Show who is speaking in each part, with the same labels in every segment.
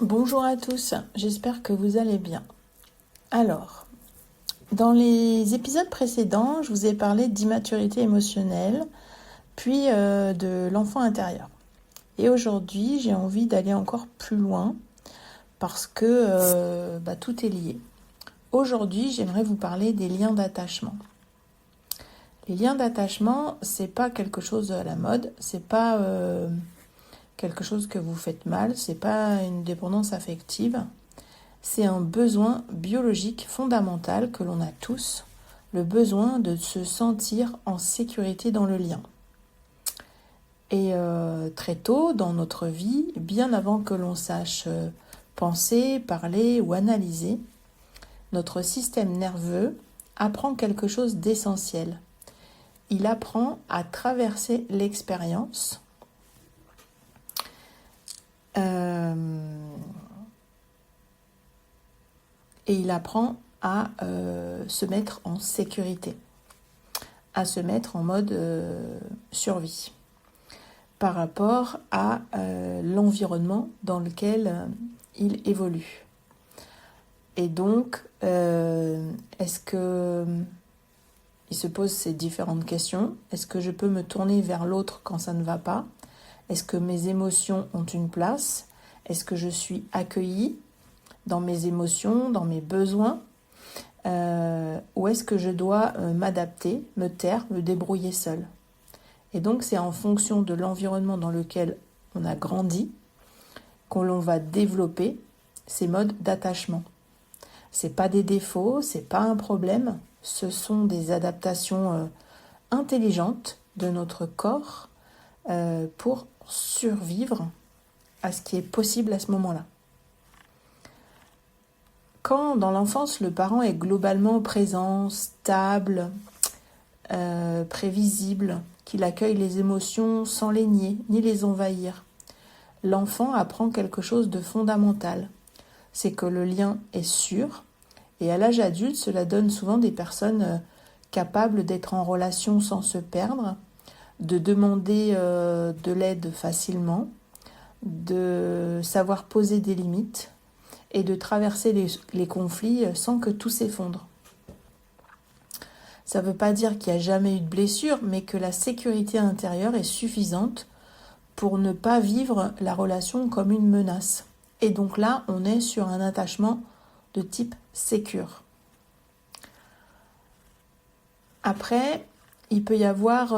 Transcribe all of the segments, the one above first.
Speaker 1: Bonjour à tous, j'espère que vous allez bien. Alors, dans les épisodes précédents, je vous ai parlé d'immaturité émotionnelle, puis de l'enfant intérieur. Et aujourd'hui, j'ai envie d'aller encore plus loin parce que tout est lié. Aujourd'hui, j'aimerais vous parler des liens d'attachement. Les liens d'attachement, c'est pas quelque chose à la mode, c'est pas quelque chose que vous faites mal, c'est pas une dépendance affective. C'est un besoin biologique fondamental que l'on a tous, le besoin de se sentir en sécurité dans le lien. Et très tôt dans notre vie, bien avant que l'on sache penser, parler ou analyser, notre système nerveux apprend quelque chose d'essentiel. Il apprend à traverser l'expérience. Et il apprend à se mettre en sécurité, à se mettre en mode survie par rapport à l'environnement dans lequel il évolue. Et donc, est-ce que il se pose ces différentes questions? Est-ce que je peux me tourner vers l'autre quand ça ne va pas? Est-ce que mes émotions ont une place? Est-ce que je suis accueillie dans mes émotions, dans mes besoins, ou est-ce que je dois m'adapter, me taire, me débrouiller seule? Et donc c'est en fonction de l'environnement dans lequel on a grandi qu'on va développer ces modes d'attachement. C'est pas des défauts, c'est pas un problème, ce sont des adaptations intelligentes de notre corps pour survivre à ce qui est possible à ce moment-là. Quand dans l'enfance, le parent est globalement présent, stable, prévisible, qu'il accueille les émotions sans les nier ni les envahir, l'enfant apprend quelque chose de fondamental. C'est que le lien est sûr, et à l'âge adulte, cela donne souvent des personnes capables d'être en relation sans se perdre, de demander de l'aide facilement, de savoir poser des limites, et de traverser les conflits sans que tout s'effondre. Ça ne veut pas dire qu'il n'y a jamais eu de blessure, mais que la sécurité intérieure est suffisante pour ne pas vivre la relation comme une menace. Et donc là, on est sur un attachement de type sécure. Après, il peut y avoir,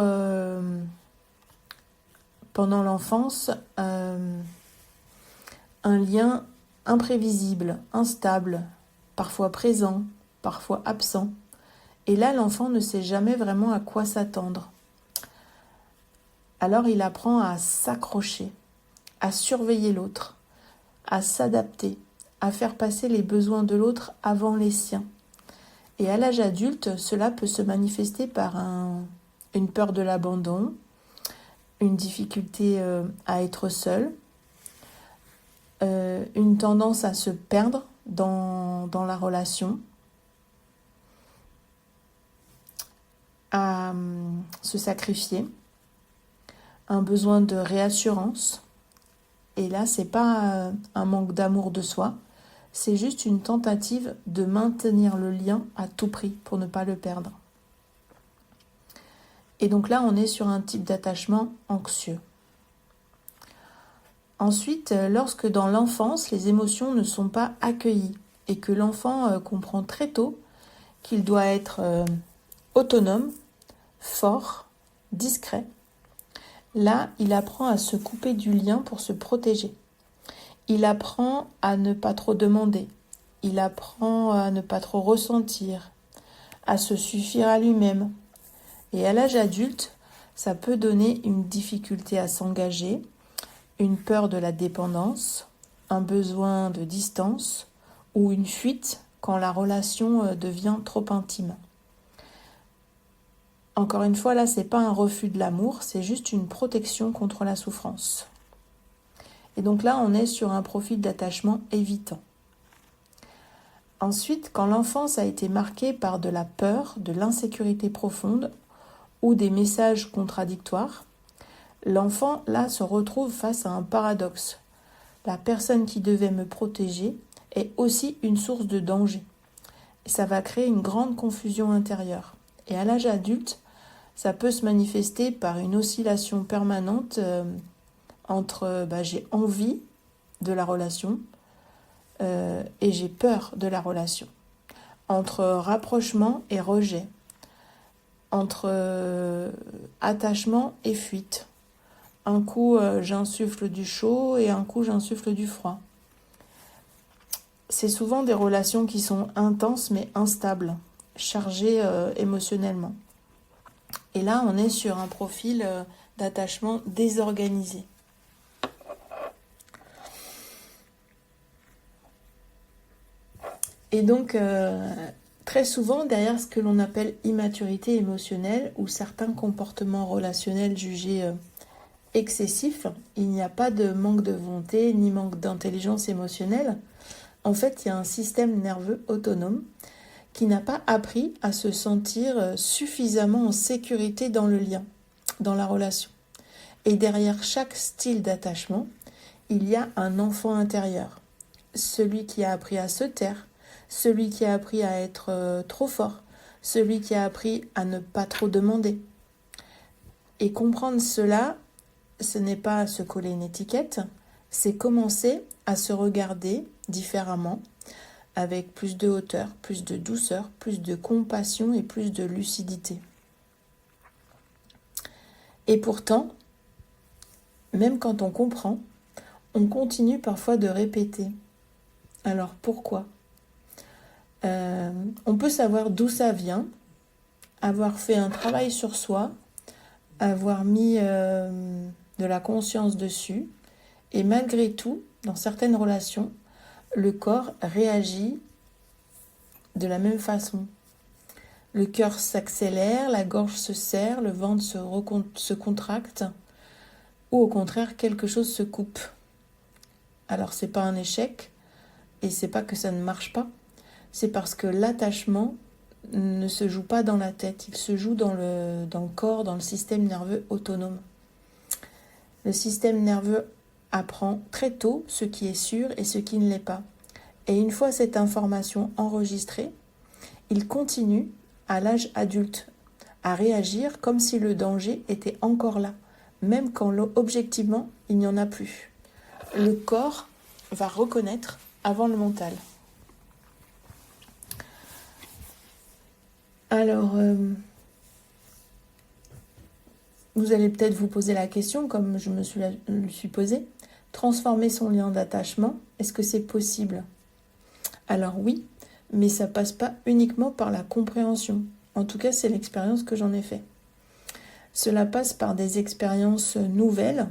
Speaker 1: pendant l'enfance, un lien imprévisible, instable, parfois présent, parfois absent. Et là, l'enfant ne sait jamais vraiment à quoi s'attendre. Alors, il apprend à s'accrocher, à surveiller l'autre, à s'adapter, à faire passer les besoins de l'autre avant les siens. Et à l'âge adulte, cela peut se manifester par une peur de l'abandon, une difficulté à être seul, une tendance à se perdre dans la relation, à se sacrifier, un besoin de réassurance. Et là, c'est pas un manque d'amour de soi, c'est juste une tentative de maintenir le lien à tout prix pour ne pas le perdre. Et donc là, on est sur un type d'attachement anxieux. Ensuite, lorsque dans l'enfance, les émotions ne sont pas accueillies et que l'enfant comprend très tôt qu'il doit être autonome, fort, discret, là, il apprend à se couper du lien pour se protéger. Il apprend à ne pas trop demander. Il apprend à ne pas trop ressentir, à se suffire à lui-même. Et à l'âge adulte, ça peut donner une difficulté à s'engager, une peur de la dépendance, un besoin de distance ou une fuite quand la relation devient trop intime. Encore une fois, là, c'est pas un refus de l'amour, c'est juste une protection contre la souffrance. Et donc là, on est sur un profil d'attachement évitant. Ensuite, quand l'enfance a été marquée par de la peur, de l'insécurité profonde ou des messages contradictoires, l'enfant, là, se retrouve face à un paradoxe. la personne qui devait me protéger est aussi une source de danger. Et ça va créer une grande confusion intérieure. Et à l'âge adulte, ça peut se manifester par une oscillation permanente entre j'ai envie de la relation et j'ai peur de la relation, entre rapprochement et rejet, entre attachement et fuite. Un coup, j'insuffle du chaud et un coup, j'insuffle du froid. C'est souvent des relations qui sont intenses mais instables, chargées émotionnellement. Et là, on est sur un profil d'attachement désorganisé. Et donc, très souvent, derrière ce que l'on appelle immaturité émotionnelle ou certains comportements relationnels jugés excessifs, il n'y a pas de manque de volonté ni manque d'intelligence émotionnelle. En fait, il y a un système nerveux autonome qui n'a pas appris à se sentir suffisamment en sécurité dans le lien, dans la relation. Et derrière chaque style d'attachement, il y a un enfant intérieur. Celui qui a appris à se taire, celui qui a appris à être trop fort, celui qui a appris à ne pas trop demander. Et comprendre cela, ce n'est pas se coller une étiquette, c'est commencer à se regarder différemment, avec plus de hauteur, plus de douceur, plus de compassion et plus de lucidité. Et pourtant, même quand on comprend, on continue parfois de répéter. Alors pourquoi ? On peut savoir d'où ça vient, avoir fait un travail sur soi, avoir mis de la conscience dessus, et malgré tout, dans certaines relations, le corps réagit de la même façon. Le cœur s'accélère, la gorge se serre, le ventre se contracte, ou au contraire, quelque chose se coupe. Alors, c'est pas un échec, et c'est pas que ça ne marche pas, c'est parce que l'attachement ne se joue pas dans la tête, il se joue dans le corps, dans le système nerveux autonome. Le système nerveux apprend très tôt ce qui est sûr et ce qui ne l'est pas. Et une fois cette information enregistrée, il continue à l'âge adulte à réagir comme si le danger était encore là, même quand objectivement il n'y en a plus. Le corps va reconnaître avant le mental. Alors, vous allez peut-être vous poser la question, comme je me suis posée, transformer son lien d'attachement, est-ce que c'est possible ? Alors oui, mais ça passe pas uniquement par la compréhension. En tout cas, c'est l'expérience que j'en ai fait. Cela passe par des expériences nouvelles,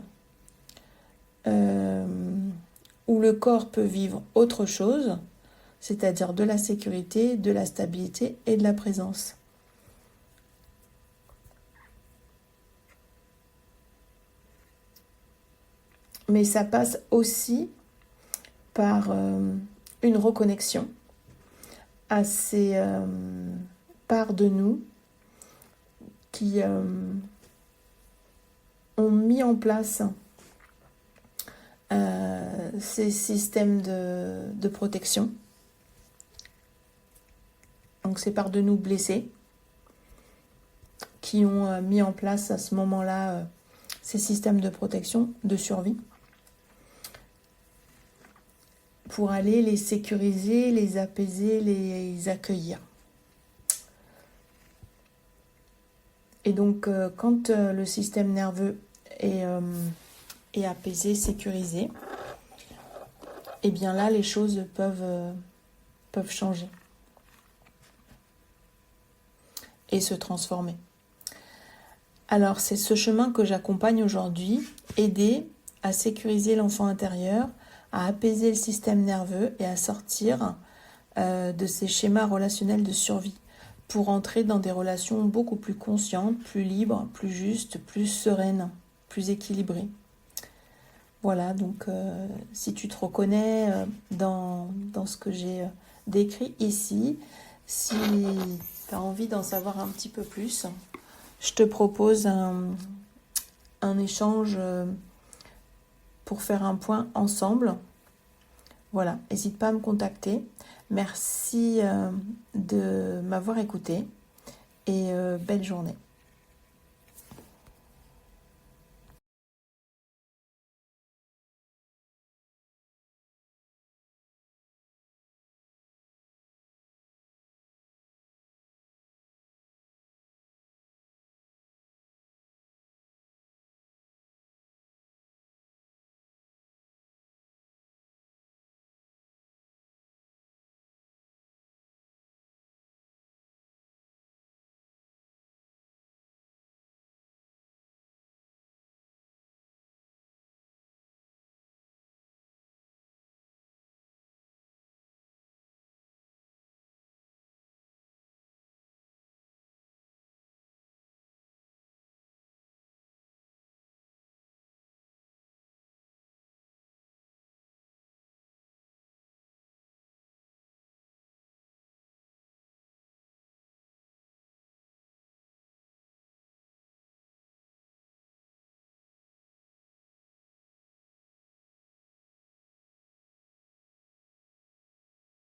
Speaker 1: où le corps peut vivre autre chose, c'est-à-dire de la sécurité, de la stabilité et de la présence. Mais ça passe aussi par une reconnexion à ces parts de nous qui ont mis en place ces systèmes de protection. Donc ces parts de nous blessées qui ont mis en place à ce moment-là ces systèmes de protection, de survie, pour aller les sécuriser, les apaiser, les accueillir. Et donc, quand le système nerveux est apaisé, sécurisé, et bien là, les choses peuvent changer et se transformer. Alors, c'est ce chemin que j'accompagne aujourd'hui, aider à sécuriser l'enfant intérieur, à apaiser le système nerveux et à sortir de ces schémas relationnels de survie pour entrer dans des relations beaucoup plus conscientes, plus libres, plus justes, plus sereines, plus équilibrées. Voilà, donc si tu te reconnais dans ce que j'ai décrit ici, si tu as envie d'en savoir un petit peu plus, je te propose un échange pour faire un point ensemble Voilà, n'hésite pas à me contacter. Merci de m'avoir écouté et belle journée.